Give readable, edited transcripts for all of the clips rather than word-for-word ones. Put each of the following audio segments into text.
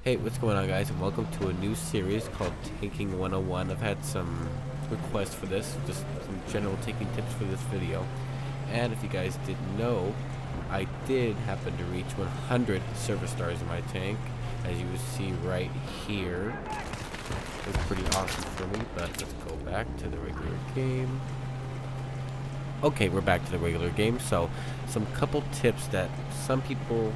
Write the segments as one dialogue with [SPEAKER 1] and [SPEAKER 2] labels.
[SPEAKER 1] Hey, what's going on, guys, and welcome to a new series called Tanking 101. I've had some requests for this, just some general taking tips for this video. And if you guys didn't know, I did happen to reach 100 service stars in my tank, as you will see right here. It was pretty awesome for me, but let's go back to the regular game. Okay, we're back to the regular game. So, some couple tips that some people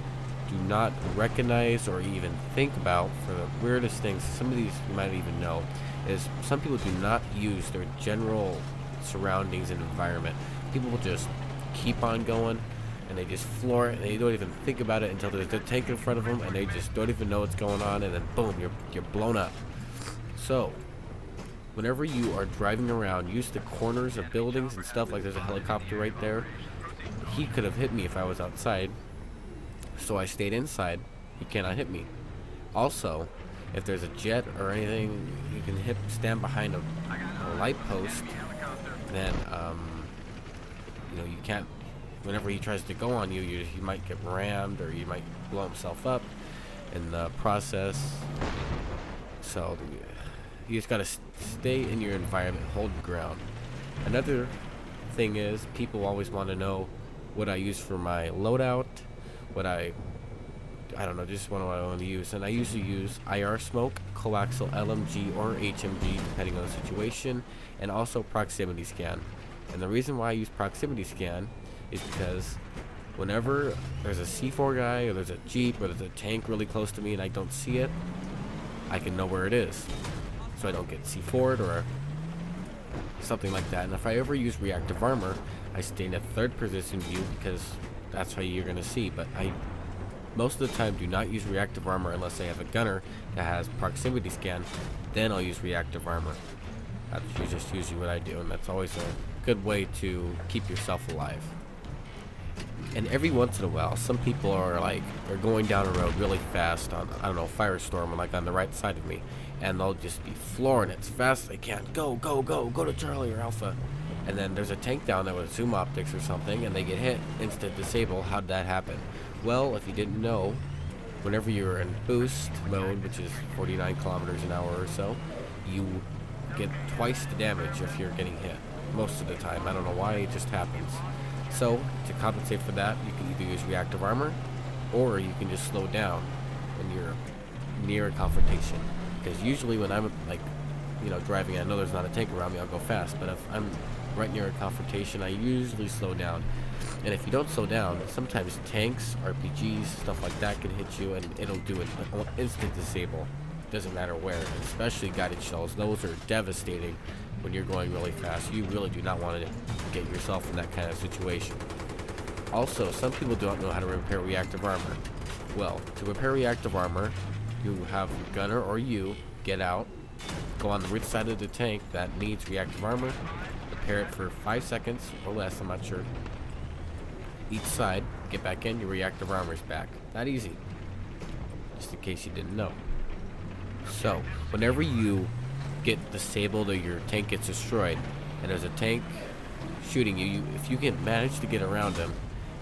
[SPEAKER 1] do not recognize or even think about for the weirdest things. Some of these you might even know is some people do not use their general surroundings and environment. People will just keep on going and they just floor it and they don't even think about it until there's a tank in front of them and they just don't even know what's going on, and then boom, you're blown up. So whenever you are driving around, use the corners of buildings and stuff. Like there's a helicopter right there. He could have hit me if I was outside, so I stayed inside. He cannot hit me. Also, if there's a jet or anything, you can stand behind a light post. Then, you can't. Whenever he tries to go on you, he might get rammed or you might blow himself up in the process. So, you just gotta stay in your environment, hold your ground. Another thing is, people always want to know what I use for my loadout. What I don't know, just what I want to use. And I usually use IR smoke, coaxial LMG, or HMG, depending on the situation, and also proximity scan. And the reason why I use proximity scan is because whenever there's a C4 guy, or there's a Jeep, or there's a tank really close to me and I don't see it, I can know where it is. So I don't get C4'd or something like that. And if I ever use reactive armor, I stay in a third position view because that's how you're going to see. But I most of the time do not use reactive armor unless I have a gunner that has proximity scan. Then I'll use reactive armor. That's just usually what I do, and that's always a good way to keep yourself alive. And every once in a while, some people are they're going down a road really fast on, I don't know, Firestorm, or like on the right side of me, and they'll just be flooring it as fast as they can. Go to Charlie or Alpha. And then there's a tank down there with zoom optics or something, and they get hit, instant disable. How'd that happen? Well, if you didn't know, whenever you're in boost mode, which is 49 kilometers an hour or so, you get twice the damage if you're getting hit. Most of the time. I don't know why, it just happens. So, to compensate for that, you can either use reactive armor, or you can just slow down when you're near a confrontation. Because usually when I'm driving, I know there's not a tank around me, I'll go fast. But if I'm right near a confrontation, I usually slow down. And if you don't slow down, sometimes tanks, RPGs, stuff like that can hit you, and it'll do an instant disable. Doesn't matter where, especially guided shells. Those are devastating when you're going really fast. You really do not want to get yourself in that kind of situation. Also, some people don't know how to repair reactive armor. Well, to repair reactive armor, you have your gunner or you get out, go on the right side of the tank that needs reactive armor, repair it for 5 seconds or less, I'm not sure, each side, get back in, your reactive armor is back. That easy. Just in case you didn't know. So, whenever you get disabled or your tank gets destroyed, and there's a tank shooting you, if you can manage to get around him,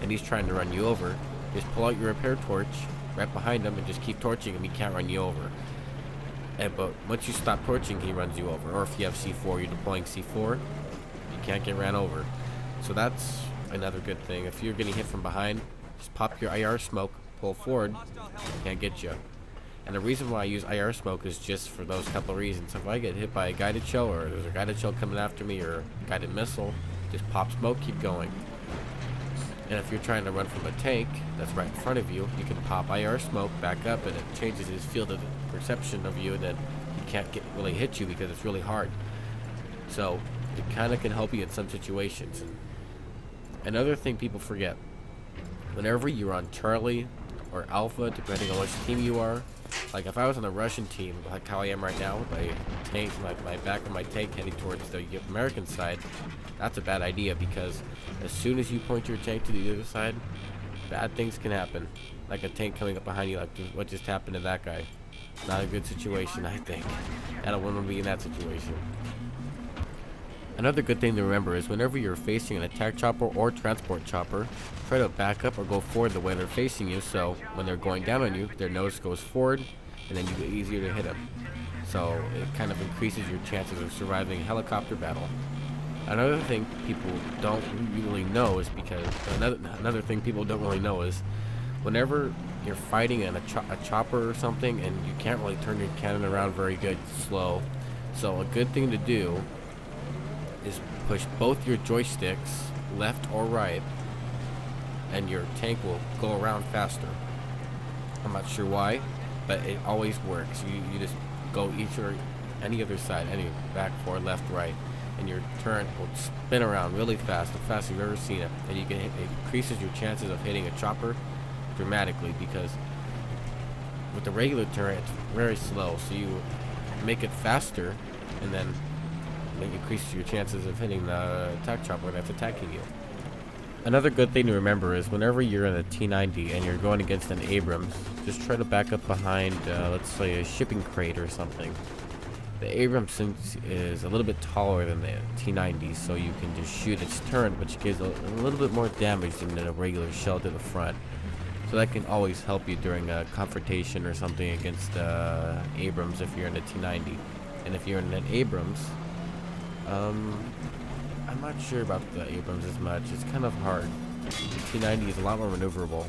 [SPEAKER 1] and he's trying to run you over, just pull out your repair torch right behind him and just keep torching him. He can't run you over. But once you stop torching, he runs you over. Or if you have C4, you're deploying C4, you can't get ran over. So that's another good thing. If you're getting hit from behind, just pop your IR smoke, pull forward, can't get you. And the reason why I use IR smoke is just for those couple of reasons. If I get hit by a guided shell, or there's a guided shell coming after me, or a guided missile, just pop smoke, keep going. And if you're trying to run from a tank that's right in front of you, you can pop IR smoke, back up, and it changes his field of perception of you, and then he can't really hit you because it's really hard. So it kind of can help you in some situations. And another thing people forget, whenever you're on Charlie or Alpha, depending on which team you are, like if I was on the Russian team, like how I am right now, with my tank, my back of my tank heading towards the American side, that's a bad idea, because as soon as you point your tank to the other side, bad things can happen. Like a tank coming up behind you, like what just happened to that guy. Not a good situation, I think. I don't want to be in that situation. Another good thing to remember is whenever you're facing an attack chopper or transport chopper, try to back up or go forward the way they're facing you, so when they're going down on you, their nose goes forward and then you get easier to hit him. So it kind of increases your chances of surviving a helicopter battle. Another thing people don't really know is because another thing people don't really know is whenever you're fighting in a chopper or something and you can't really turn your cannon around very good, slow. So a good thing to do is push both your joysticks left or right, and your tank will go around faster. I'm not sure why, but it always works. You just go each or any other side, any back, forward, left, right, and your turret will spin around really fast, the fastest you've ever seen it, and you can it increases your chances of hitting a chopper dramatically, because with the regular turret it's very slow, so you make it faster, and then it increases your chances of hitting the attack chopper that's attacking you. Another good thing to remember is whenever you're in a T-90 and you're going against an Abrams, just try to back up behind, let's say, a shipping crate or something. The Abrams is a little bit taller than the T-90, so you can just shoot its turret, which gives a little bit more damage than a regular shell to the front. So that can always help you during a confrontation or something against Abrams if you're in a T-90. And if you're in an Abrams, I'm not sure about the Abrams as much. It's kind of hard. The T-90 is a lot more maneuverable,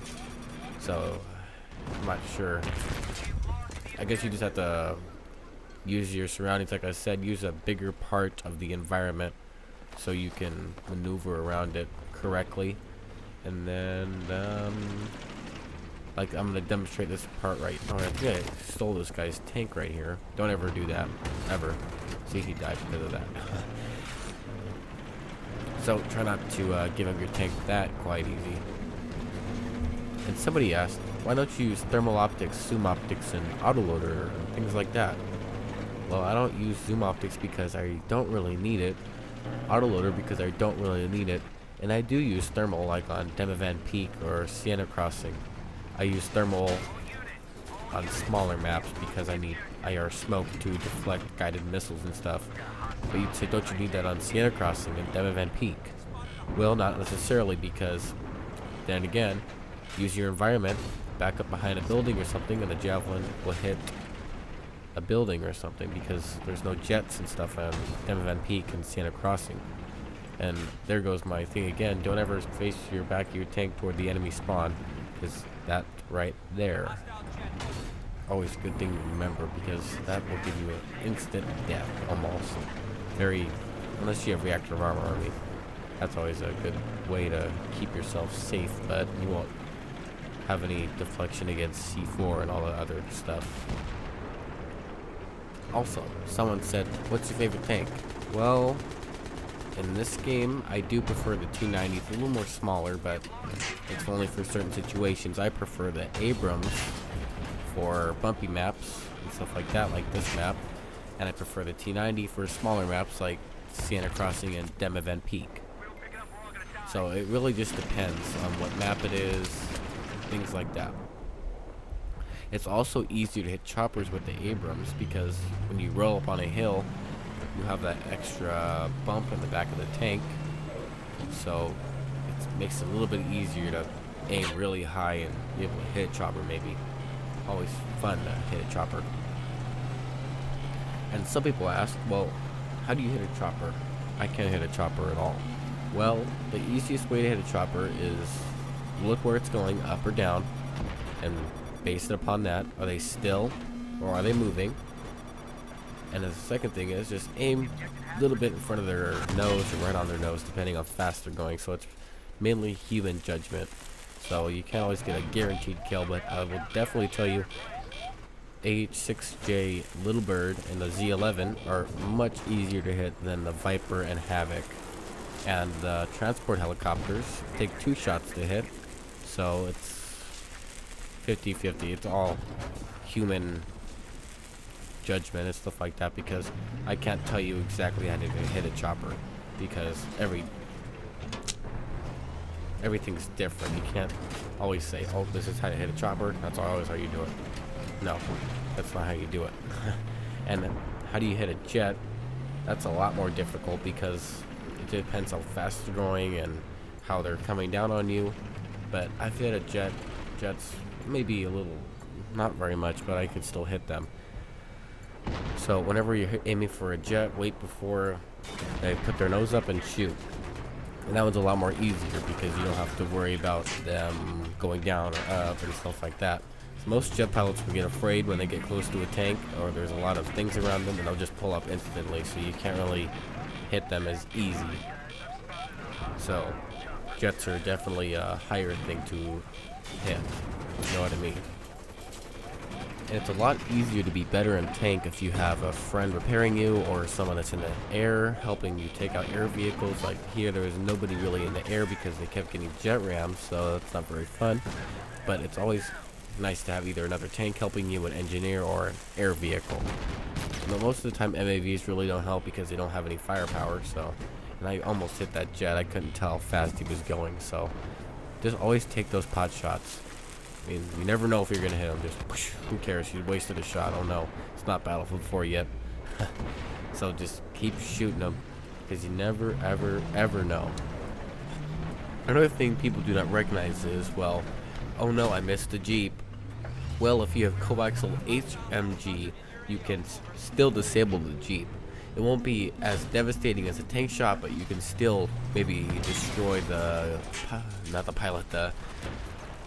[SPEAKER 1] so I'm not sure. I guess you just have to use your surroundings. Like I said, use a bigger part of the environment so you can maneuver around it correctly. And then, like, I'm going to demonstrate this part right. Oh, I think I stole this guy's tank right here. Don't ever do that. Ever. See, he died because of that. So try not to give up your tank that quite easy. And somebody asked, why don't you use thermal optics, zoom optics, and autoloader, and things like that? Well, I don't use zoom optics because I don't really need it. Autoloader because I don't really need it. And I do use thermal, like on Demavan Peak or Sienna Crossing. I use thermal on smaller maps because I need IR smoke to deflect guided missiles and stuff. But you'd say, don't you need that on Sienna Crossing and Demavan Peak? Well, not necessarily, because then again, use your environment, back up behind a building or something, and the javelin will hit a building or something, because there's no jets and stuff on Demavan Peak and Sienna Crossing. And there goes my thing again, don't ever face your back of your tank toward the enemy spawn, because that right there. Always a good thing to remember, because that will give you an instant death, almost. Unless you have reactive armor on me. That's always a good way to keep yourself safe, but you won't have any deflection against C4 and all the other stuff. Also, someone said, what's your favorite tank? Well, in this game, I do prefer the T-90. It's a little more smaller, but it's only for certain situations. I prefer the Abrams for bumpy maps and stuff like that, like this map. And I prefer the T-90 for smaller maps like Sienna Crossing and Demavan Peak. So it really just depends on what map it is, things like that. It's also easier to hit choppers with the Abrams because when you roll up on a hill, you have that extra bump in the back of the tank. So it makes it a little bit easier to aim really high and be able to hit a chopper maybe. Always fun to hit a chopper. And some people ask, well, how do you hit a chopper? I can't hit a chopper at all. Well, the easiest way to hit a chopper is look where it's going, up or down, and base it upon that. Are they still, or are they moving? And the second thing is just aim a little bit in front of their nose or right on their nose, depending on how fast they're going. So it's mainly human judgment. So you can't always get a guaranteed kill, but I will definitely tell you AH-6J Little Bird and the Z-11 are much easier to hit than the Viper and Havoc. And the transport helicopters take 2 shots to hit, so it's 50-50. It's all human judgment and stuff like that, because I can't tell you exactly how to hit a chopper, because everything's different. You can't always say, oh, this is how to hit a chopper, that's always how you do it. No, that's not how you do it. And how do you hit a jet? That's a lot more difficult, because it depends how fast they're going and how they're coming down on you. But I've hit a jet. Jets maybe a little not very much, but I could still hit them. So whenever you're aiming for a jet, wait before they put their nose up and shoot. And that one's a lot more easier because you don't have to worry about them going down or up and stuff like that. So most jet pilots will get afraid when they get close to a tank or there's a lot of things around them, and they'll just pull up instantly, so you can't really hit them as easy. So jets are definitely a higher thing to hit, you know what I mean? And it's a lot easier to be better in tank if you have a friend repairing you or someone that's in the air helping you take out air vehicles. Like here, there was nobody really in the air because they kept getting jet rams, so that's not very fun. But it's always nice to have either another tank helping you, an engineer, or an air vehicle. But most of the time, MAVs really don't help because they don't have any firepower. So, and I almost hit that jet. I couldn't tell how fast he was going. So, just always take those pot shots. I mean, you never know if you're gonna hit him. Just whoosh, who cares? You wasted a shot. Oh no, it's not Battlefield 4 yet. So just keep shooting them, because you never, ever know. Another thing people do not recognize is, well, oh no, I missed the Jeep. Well, if you have coaxial HMG, you can still disable the Jeep. It won't be as devastating as a tank shot, but you can still maybe destroy the, not the pilot, the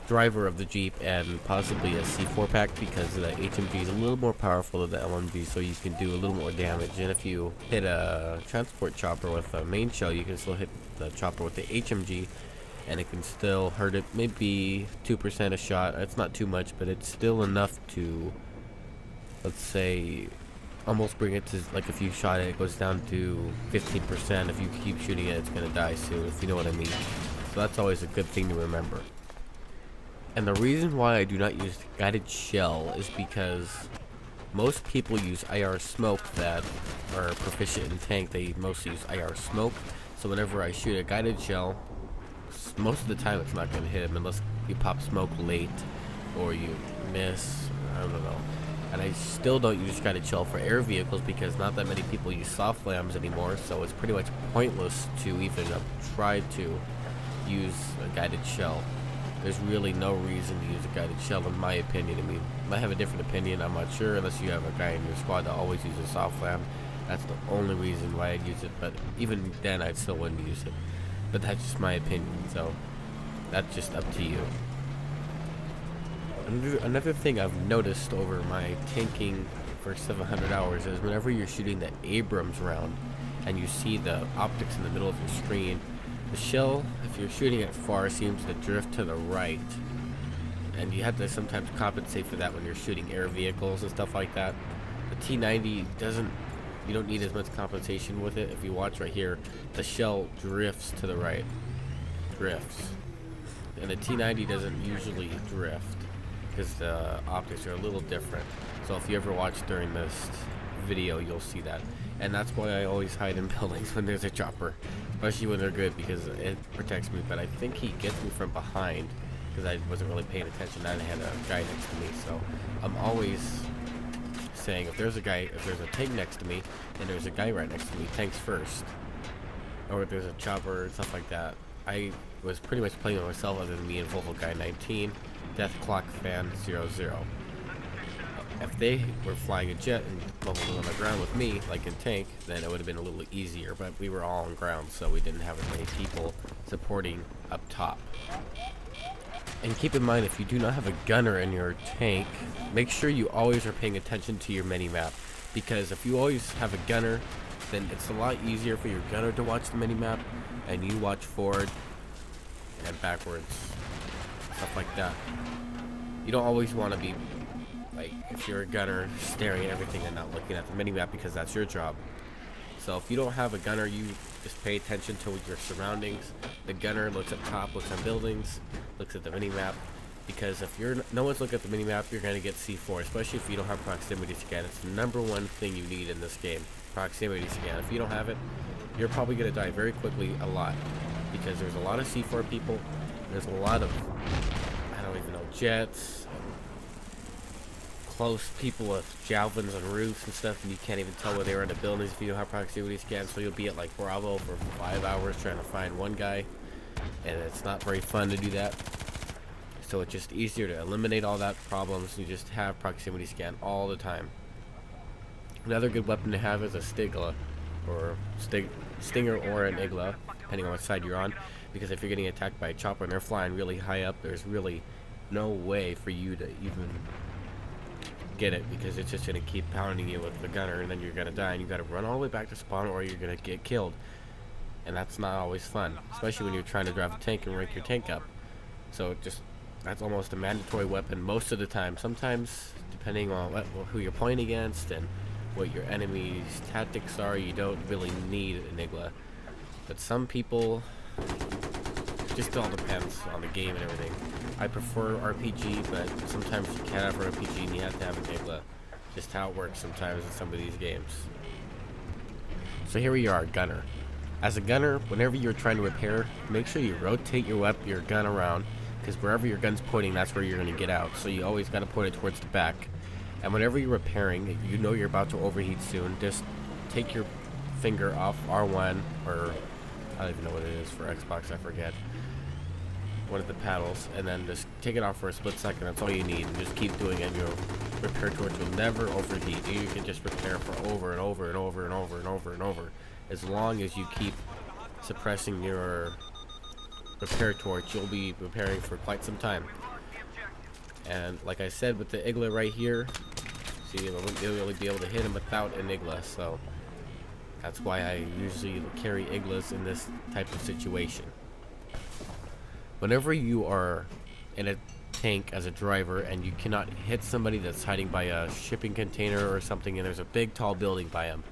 [SPEAKER 1] driver of the Jeep, and possibly a C4 pack, because the HMG is a little more powerful than the LMG, so you can do a little more damage. And if you hit a transport chopper with a main shell, you can still hit the chopper with the HMG, and it can still hurt it maybe 2% a shot. It's not too much, but it's still enough to, let's say, almost bring it to, like, if you shot it goes down to 15%. If you keep shooting it, it's gonna die soon, if you know what I mean. So that's always a good thing to remember. And the reason why I do not use guided shell is because most people use IR smoke that are proficient in tank. They mostly use IR smoke. So whenever I shoot a guided shell, most of the time it's not going to hit him unless you pop smoke late or you miss. I don't know. And I still don't use guided shell for air vehicles because not that many people use soft flams anymore. So it's pretty much pointless to even try to use a guided shell. There's really no reason to use a guided shell, in my opinion. I mean, you might have a different opinion, I'm not sure, unless you have a guy in your squad that always uses soft flam. That's the only reason why I'd use it, but even then, I still wouldn't use it. But that's just my opinion, so that's just up to you. Another thing I've noticed over my tanking for 700 hours is whenever you're shooting the Abrams round and you see the optics in the middle of your screen, the shell, if you're shooting it far, seems to drift to the right, and you have to sometimes compensate for that when you're shooting air vehicles and stuff like that. The T90 doesn't, you don't need as much compensation with it. If you watch right here, the shell drifts to the right, drifts, and the T90 doesn't usually drift because the optics are a little different. So if you ever watch during this video, you'll see that. And that's why I always hide in buildings when there's a chopper, especially when they're good, because it protects me. But I think he gets me from behind because I wasn't really paying attention. I had a guy next to me, so I'm always saying if there's a tank next to me and there's a guy right next to me, tanks first. Or if there's a chopper and stuff like that. I was pretty much playing with myself other than me and Volvo Guy 19, Death Clock Fan 00. If they were flying a jet and Volvo was on the ground with me, like in tank, then it would have been a little easier, but we were all on ground, so we didn't have as many people supporting up top. And keep in mind, if you do not have a gunner in your tank, make sure you always are paying attention to your mini-map, because if you always have a gunner, then it's a lot easier for your gunner to watch the mini-map, and you watch forward and backwards, stuff like that. You don't always want to be, like, if you're a gunner, staring at everything and not looking at the mini-map, because that's your job. So if you don't have a gunner, you just pay attention to your surroundings. The gunner looks up top, looks on buildings, looks at the mini-map, because if no one's looking at the mini-map, you're going to get C4, especially if you don't have proximity scan. It's the number one thing you need in this game, proximity scan. If you don't have it, you're probably going to die very quickly a lot, because there's a lot of C4 people, there's a lot of, I don't even know, jets, close people with javelins and roofs and stuff, and you can't even tell where they are in the buildings if you don't have proximity scan. So you'll be at like Bravo for 5 hours trying to find one guy, and it's not very fun to do that. So it's just easier to eliminate all that problems. You just have proximity scan all the time. Another good weapon to have is a Stigla, or Stinger, or an Igla, depending on what side you're on. Because if you're getting attacked by a chopper and they're flying really high up, there's really no way for you to even get it, because it's just going to keep pounding you with the gunner, and then you're going to die, and you got to run all the way back to spawn, or you're going to get killed. And that's not always fun, especially when you're trying to drive a tank and rank your tank up. So that's almost a mandatory weapon most of the time. Sometimes, depending on who you're playing against and what your enemy's tactics are, you don't really need an Igla. But some people, it just all depends on the game and everything. I prefer RPG, but sometimes you can't have an RPG and you have to have an Igla. Just how it works sometimes in some of these games. So here we are, gunner. As a gunner, whenever you're trying to repair, make sure you rotate your gun around, because wherever your gun's pointing, that's where you're going to get out. So you always got to point it towards the back. And whenever you're repairing, you know you're about to overheat soon, just take your finger off R1, or I don't even know what it is for Xbox, I forget. One of the paddles, and then just take it off for a split second. That's all you need, and just keep doing it, and your repair torch will never overheat. You can just repair for over and over and over and over and over and over. As long as you keep suppressing your repair torch, you'll be repairing for quite some time. And like I said, with the Igla right here, see, you'll really be able to hit him without an Igla. So that's why I usually carry Iglas in this type of situation. Whenever you are in a tank as a driver and you cannot hit somebody that's hiding by a shipping container or something, and there's a big tall building by them,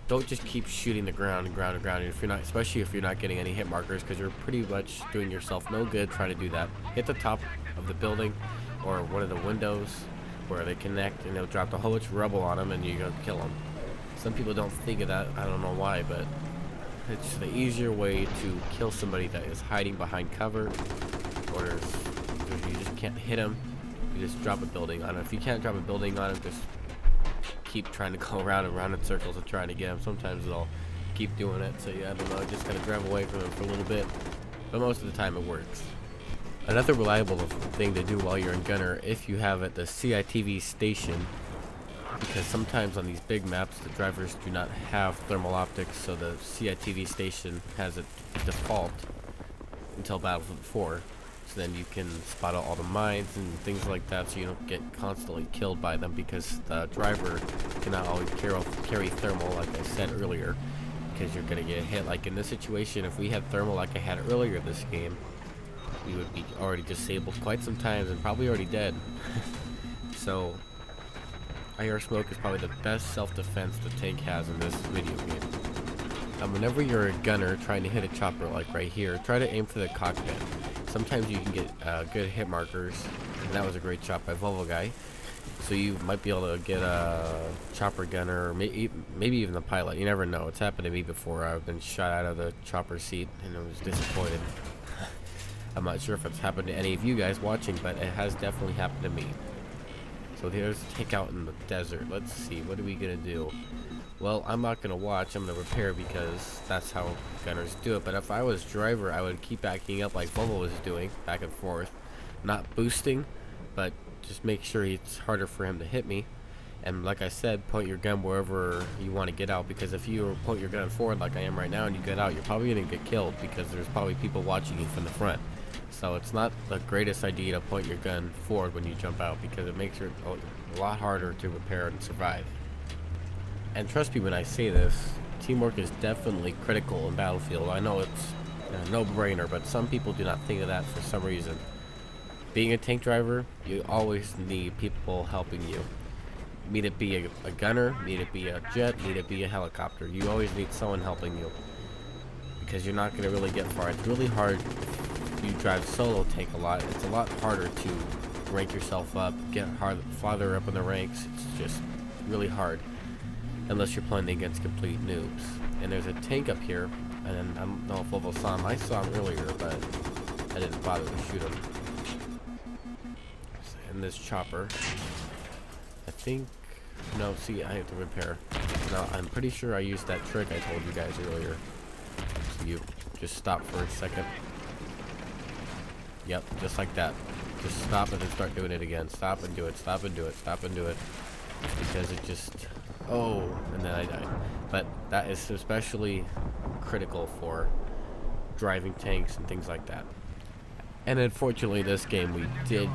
[SPEAKER 1] don't just keep shooting the ground. If you're not, especially if you're not getting any hit markers, because you're pretty much doing yourself no good trying to do that. Hit the top of the building or one of the windows where they connect, and they'll drop a whole bunch of rubble on them, and you go kill them. Some people don't think of that. I don't know why, but it's the easier way to kill somebody that is hiding behind cover, or you just can't hit them. You just drop a building on them. If you can't drop a building on them, just keep trying to go around and around in circles and trying to get them. Sometimes they'll keep doing it, so yeah, I don't know, just gotta drive away from them for a little bit, but most of the time it works. Another reliable thing to do while you're in gunner, if you have at the CITV station, because sometimes on these big maps the drivers do not have thermal optics, so the CITV station has it default until Battlefield 4. So then you can spot out all the mines and things like that, so you don't get constantly killed by them, because the driver cannot always carry thermal, like I said earlier, because you're going to get hit. Like in this situation, if we had thermal like I had earlier this game, we would be already disabled quite some times and probably already dead. So IR smoke is probably the best self-defense the tank has in this video game. Whenever you're a gunner trying to hit a chopper like right here, try to aim for the cockpit. Sometimes you can get good hit markers, and that was a great shot by Volvo guy. So you might be able to get a chopper gunner, or maybe even the pilot. You never know. It's happened to me before. I've been shot out of the chopper seat, and I was disappointed. I'm not sure if it's happened to any of you guys watching, but it has definitely happened to me. So here's a take out in the desert. Let's see, what are we gonna do? Well, I'm not gonna watch, I'm gonna repair, because that's how gunners do it. But if I was driver, I would keep backing up like Volvo was doing, back and forth, not boosting, but just make sure it's harder for him to hit me. And like I said, point your gun wherever you want to get out, because if you point your gun forward like I am right now and you get out, you're probably gonna get killed, because there's probably people watching you from the front. So it's not the greatest idea to point your gun forward when you jump out, because it makes it a lot harder to repair and survive. And trust me when I say this, teamwork is definitely critical in Battlefield. I know it's a no-brainer, but some people do not think of that for some reason. Being a tank driver, you always need people helping you. Need it be a gunner, need it be a jet, need it be a helicopter. You always need someone helping you, because you're not going to really get far. It's really hard if you drive solo tank a lot. It's a lot harder to rank yourself up, get farther up in the ranks. It's just really hard, unless you're playing against complete noobs. And there's a tank up here, and I don't know if Volvo saw him. I saw him earlier, but I didn't bother to shoot him. And this chopper, I think, no, see, I have to repair. No, I'm pretty sure I used that trick I told you guys earlier. So you just stop for a second. Yep, just like that. just stop and then start doing it again. Stop and do it, stop and do it, stop and do it. Because it just, oh, and then I died. But that is especially critical for driving tanks and things like that. And unfortunately this game we did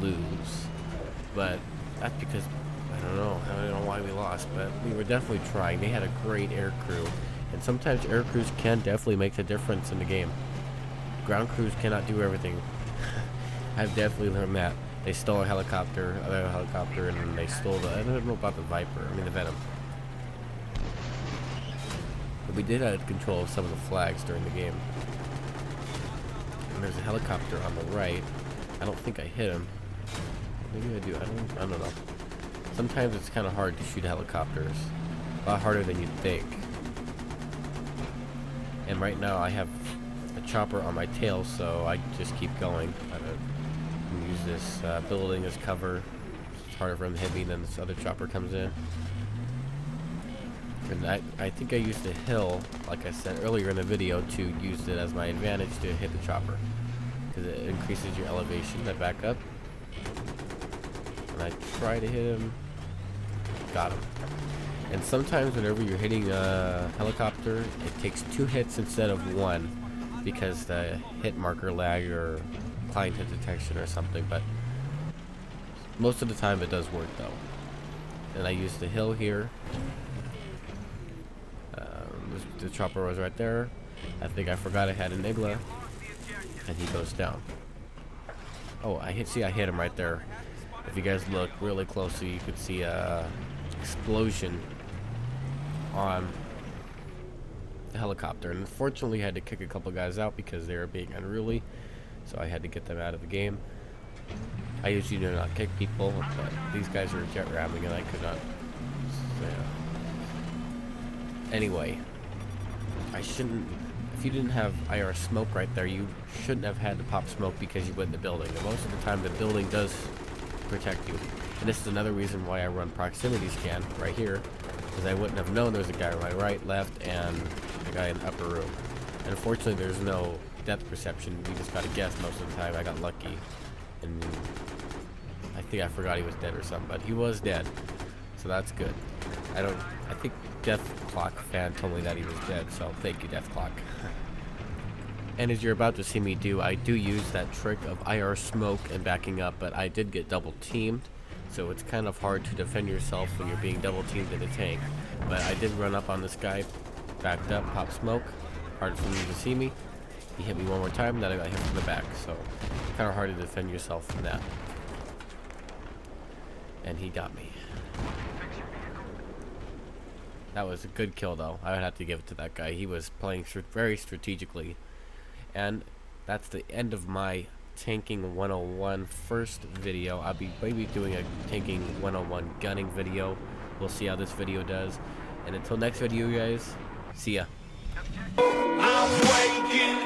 [SPEAKER 1] lose. But that's because, I don't know why we lost, but we were definitely trying. They had a great air crew. And sometimes air crews can definitely make a difference in the game. Ground crews cannot do everything. I've definitely learned that. They stole a helicopter, another helicopter, and then they stole the, I don't know about the Viper, I mean the Venom. But we did have control of some of the flags during the game. And there's a helicopter on the right. I don't think I hit him. Maybe I do, I don't know. Sometimes it's kind of hard to shoot helicopters. A lot harder than you'd think. And right now I have a chopper on my tail, so I just keep going. Use this building as cover. It's harder for him to hit me, then this other chopper comes in. And I think I used the hill, like I said earlier in the video, to use it as my advantage to hit the chopper. Because it increases your elevation. I back up. And I try to hit him. Got him. And sometimes whenever you're hitting a helicopter, it takes 2 hits instead of 1. Because the hit marker lag or client hit detection or something, but most of the time it does work though. And I use the hill here. The chopper was right there. I think I forgot I had an Igla, and he goes down. Oh, I hit him right there. If you guys look really closely, you could see a explosion on the helicopter. And unfortunately, I had to kick a couple guys out because they were being unruly. So I had to get them out of the game. I usually do not kick people, but these guys were jet ramming and I could not. So, yeah. Anyway, I shouldn't. If you didn't have IR smoke right there, you shouldn't have had to pop smoke because you went in the building. And most of the time, the building does protect you. And this is another reason why I run proximity scan right here, because I wouldn't have known there was a guy on my right, left, and a guy in the upper room. And unfortunately, there's no depth perception. We just got to guess most of the time. I got lucky, and I think I forgot he was dead or something, but he was dead, so that's good. I think Death Clock fan told me that he was dead, so thank you, Death Clock. And as you're about to see me do, I do use that trick of IR smoke and backing up, but I did get double teamed, so it's kind of hard to defend yourself when you're being double teamed in a tank. But I did run up on this guy, backed up, pop smoke, hard for him to see me. He hit me one more time, then I got hit from the back, so kind of hard to defend yourself from that. And he got me. That was a good kill though. I would have to give it to that guy. He was playing very strategically. And that's the end of my Tanking 101 first video. I'll be maybe doing a Tanking 101 gunning video. We'll see how this video does. And until next video, guys, see ya. I'm waking